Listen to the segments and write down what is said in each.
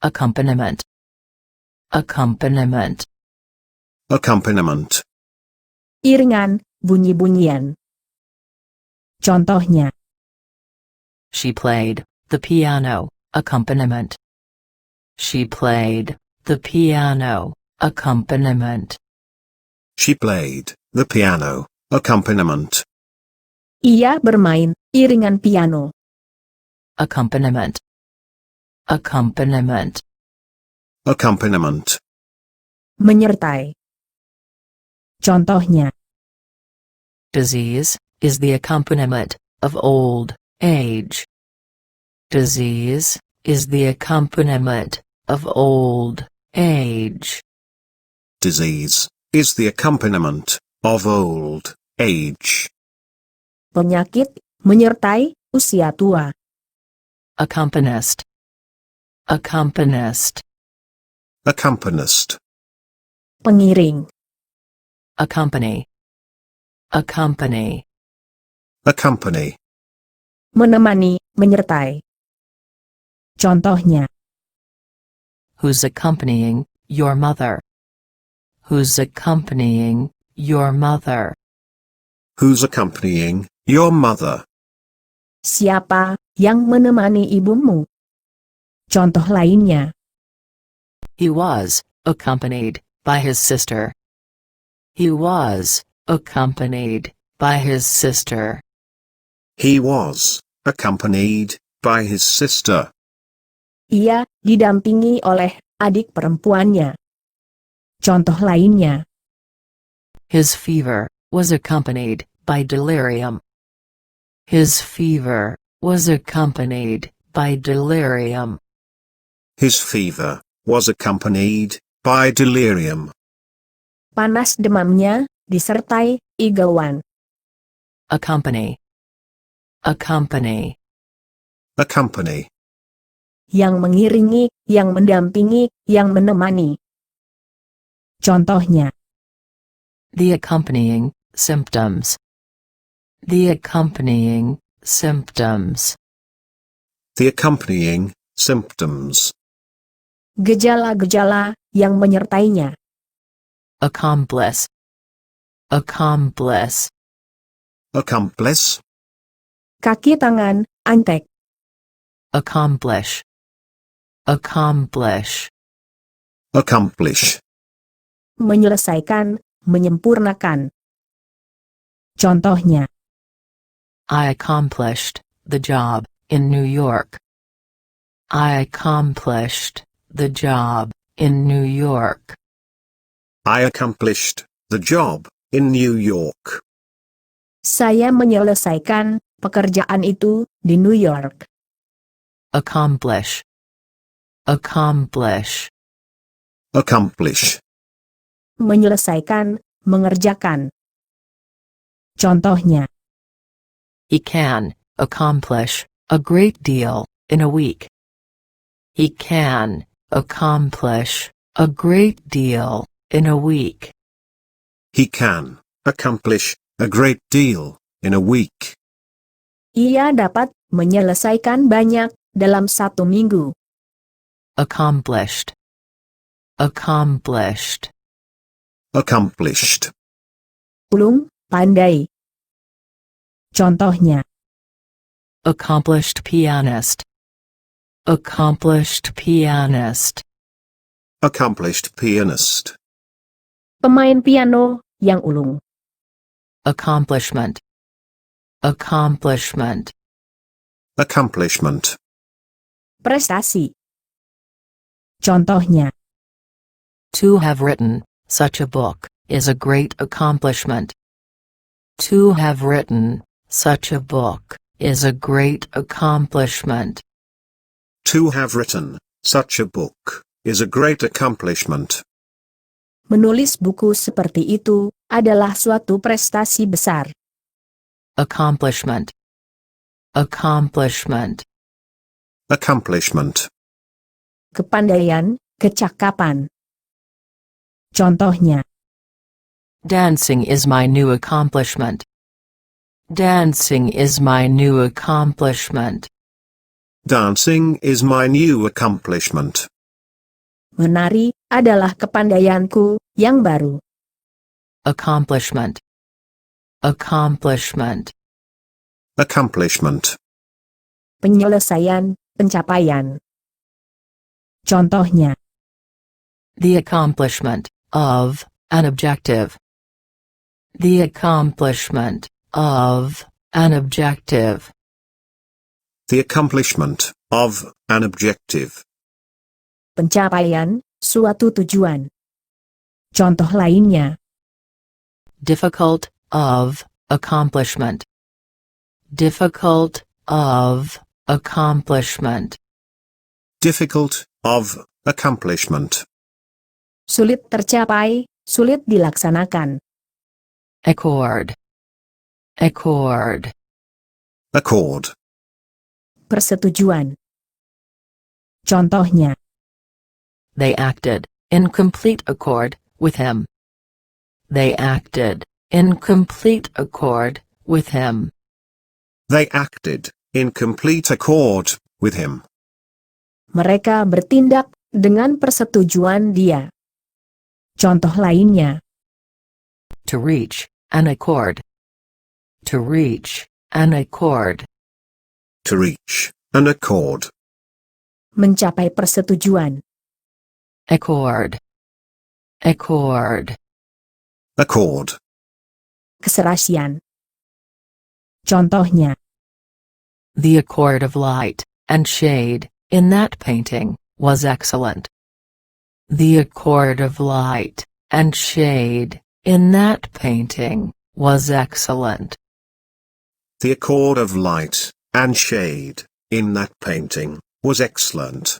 Accompaniment. Accompaniment. Accompaniment. Iringan, bunyi-bunyian. Contohnya. She played the piano. Accompaniment. She played the piano. Accompaniment. She played the piano. Accompaniment. Ia bermain iringan piano. Accompaniment. Accompaniment. Accompaniment. Menyertai. Contohnya. Disease is the accompaniment of old age. Disease is the accompaniment of old age. Disease is the accompaniment of old age. Penyakit menyertai usia tua. Accompanist. Accompanist. Accompanist. Pengiring. Accompany. Accompany. Accompany. Menemani, menyertai. Contohnya. Who's accompanying your mother? Who's accompanying your mother? Who's accompanying your mother? Siapa yang menemani ibumu? Contoh lainnya. He was accompanied by his sister. He was accompanied by his sister. He was accompanied by his sister. Ia didampingi oleh adik perempuannya. Contoh lainnya. His fever was accompanied by delirium. His fever was accompanied by delirium. His fever was accompanied by delirium. Panas demamnya disertai igauan. Accompany. Accompany. Accompany. Yang mengiringi, yang mendampingi, yang menemani. Contohnya. The accompanying symptoms. The accompanying symptoms. The accompanying symptoms. Gejala-gejala yang menyertainya. Accomplice. Accomplice. Accomplice. Kaki tangan, antek. Accomplish. Accomplish. Accomplish. Menyelesaikan, menyempurnakan. Contohnya. I accomplished the job in New York. I accomplished the job in New York. I accomplished the job in New York. Saya menyelesaikan pekerjaan itu di New York. Accomplish. Accomplish. Accomplish. Menyelesaikan, mengerjakan. Contohnya. He can accomplish a great deal in a week. He can accomplish a great deal in a week. He can accomplish a great deal in a week. Ia dapat menyelesaikan banyak dalam 1 minggu. Accomplished. Accomplished. Accomplished. Ulung, pandai. Contohnya. Accomplished pianist. Accomplished pianist. Accomplished pianist. Pemain piano yang ulung. Accomplishment. Accomplishment. Accomplishment. Prestasi. Contohnya. To have written such a book is a great accomplishment. To have written such a book is a great accomplishment. To have written such a book is a great accomplishment. Menulis buku seperti itu adalah suatu prestasi besar. Accomplishment. Accomplishment. Accomplishment. Kepandaian, kecakapan. Contohnya. Dancing is my new accomplishment. Dancing is my new accomplishment. Dancing is my new accomplishment. Menari adalah kepandaianku yang baru. Accomplishment. Accomplishment. Accomplishment. Penyelesaian, pencapaian. Contohnya, The accomplishment of an objective. The accomplishment of an objective. The accomplishment of an objective. pencapaian suatu tujuan. Contoh lainnya, Difficult of accomplishment. Difficult of accomplishment. Difficult of accomplishment. sulit tercapai, sulit dilaksanakan. Accord. Accord. Accord. Persetujuan. Contohnya, They acted in complete accord with him. They acted in complete accord with him. They acted in complete accord with him. mereka bertindak dengan persetujuan dia. Contoh lainnya, To reach an accord. To reach an accord. To reach an accord. mencapai persetujuan. Accord. Accord. Accord. Keserasian. Contohnya, The accord of light and shade in that painting was excellent. The accord of light and shade in that painting was excellent. The accord of light and shade in that painting was excellent.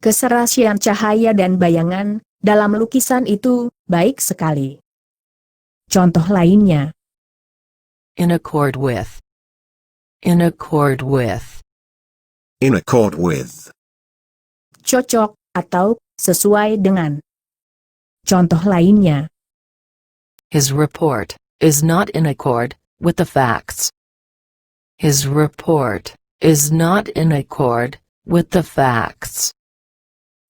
keserasian cahaya dan bayangan dalam lukisan itu baik sekali. Contoh lainnya, In accord with. In accord with. In accord with. cocok atau sesuai dengan. Contoh lainnya, His report is not in accord with the facts. His report is not in accord with the facts.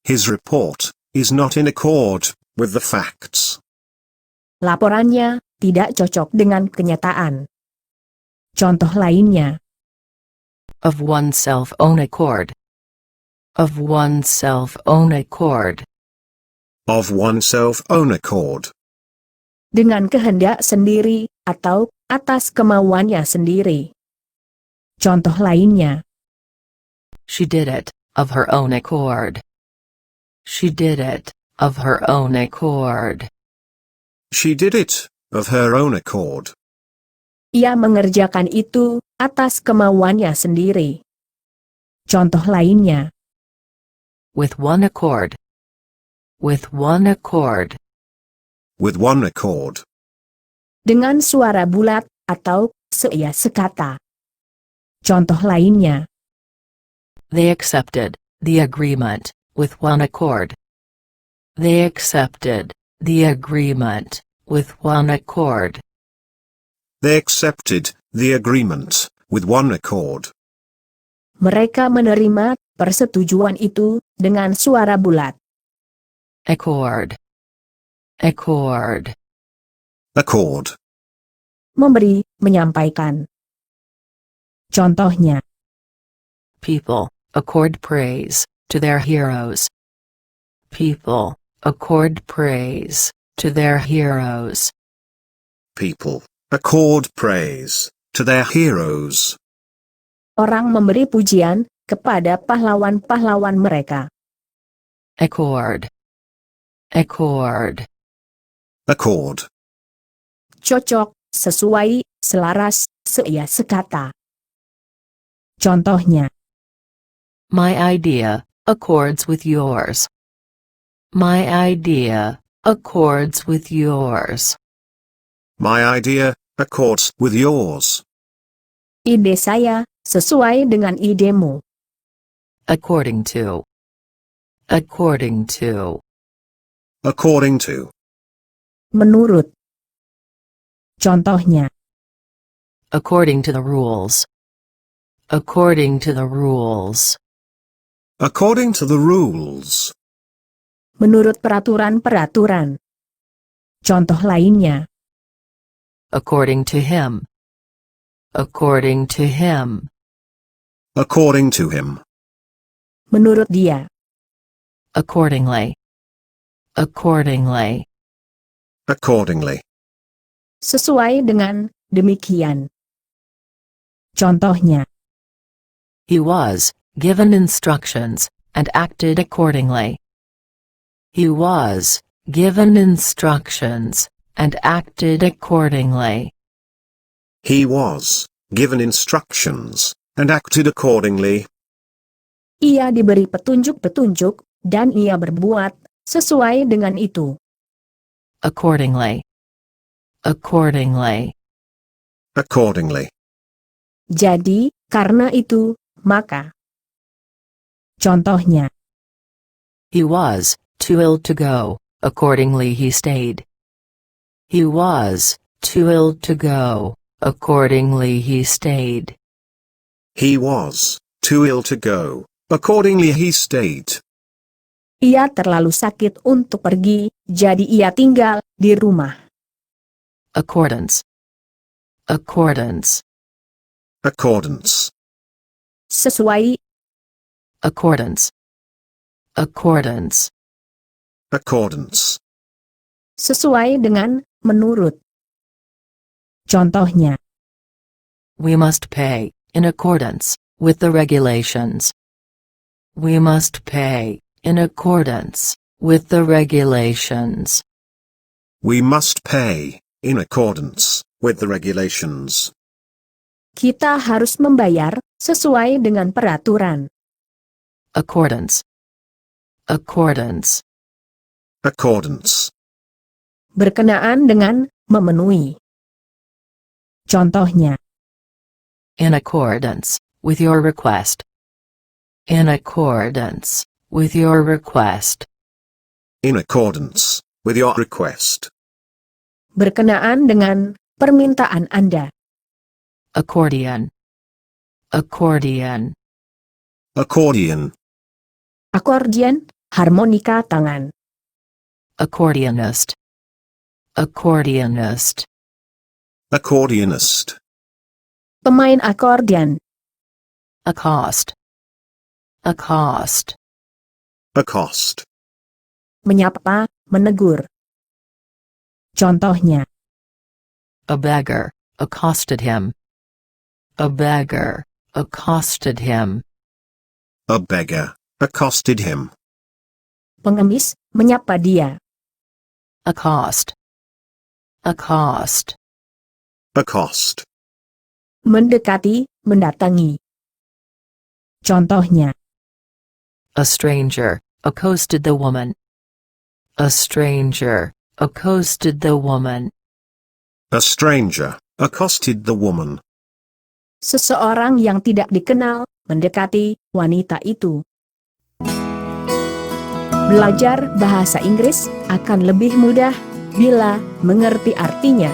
His report is not in accord with the facts. laporannya tidak cocok dengan kenyataan. Contoh lainnya, Of oneself own accord. Of oneself own accord. Of oneself own accord. dengan kehendak sendiri atau atas kemauannya sendiri. Contoh lainnya, She did it of her own accord. She did it of her own accord. She did it of her own accord. ia mengerjakan itu atas kemauannya sendiri. Contoh lainnya, With one accord. With one accord. With one accord. dengan suara bulat atau seia sekata. Contoh lainnya, They accepted the agreement with one accord. They accepted the agreement with one accord. They accepted the agreement with one accord. mereka menerima persetujuan itu dengan suara bulat. Accord. Accord. Accord. Memberi, menyampaikan. Contohnya, People accord praise to their heroes. People accord praise to their heroes. People accord praise to their heroes. orang memberi pujian kepada pahlawan-pahlawan mereka. Accord. Accord. Accord. Cocok, sesuai, selaras, seia sekata. Contohnya, My idea accords with yours. My idea accords with yours. My idea accords with yours. ide saya sesuai dengan idemu. According to. According to. According to. Menurut. Contohnya, According to the rules. According to the rules. According to the rules. menurut peraturan-peraturan. Contoh lainnya. According to him. According to him. According to him. Menurut dia. Accordingly. Accordingly. Accordingly. Sesuai dengan, demikian. Contohnya. He was given instructions and acted accordingly. He was given instructions and acted accordingly. He was given instructions and acted accordingly. Ia diberi petunjuk-petunjuk, dan ia berbuat sesuai dengan itu. Accordingly. Accordingly. Accordingly. Jadi, karena itu, maka. Contohnya. He was too ill to go, accordingly he stayed. He was too ill to go, accordingly he stayed. He was too ill to go, accordingly he stayed. Ia terlalu sakit untuk pergi, jadi ia tinggal di rumah. Accordance. Accordance. Accordance. Sesuai. Accordance. Accordance. Accordance. Sesuai dengan, menurut. Contohnya. We must pay, in accordance with the regulations. We must pay, in accordance with the regulations. We must pay, in accordance with the regulations. Kita harus membayar, sesuai dengan peraturan. Accordance. Accordance. Accordance. Berkenaan dengan, memenuhi. Contohnya. In accordance with your request. In accordance with your request. In accordance with your request. Berkenaan dengan, permintaan Anda. Accordion. Accordion. Accordion. Akordion, harmonika tangan. Accordionist. Accordionist. Accordionist. Pemain akordion. Accost. Accost. Accost. Menyapa, menegur. Contohnya. A beggar accosted him. A beggar accosted him. A beggar accosted him. Pengemis, menyapa dia. Accost. Accost. Accost. Mendekati, mendatangi. Contohnya. A stranger accosted the woman. A stranger accosted the woman. A stranger accosted the woman. Seseorang yang tidak dikenal, mendekati wanita itu. Belajar bahasa Inggris akan lebih mudah bila mengerti artinya.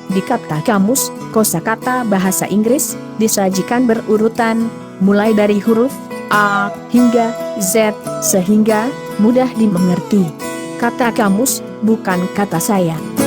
Di Kata Kamus, kosakata bahasa Inggris disajikan berurutan, mulai dari huruf A hingga Z, sehingga mudah dimengerti. Kata Kamus bukan kata saya.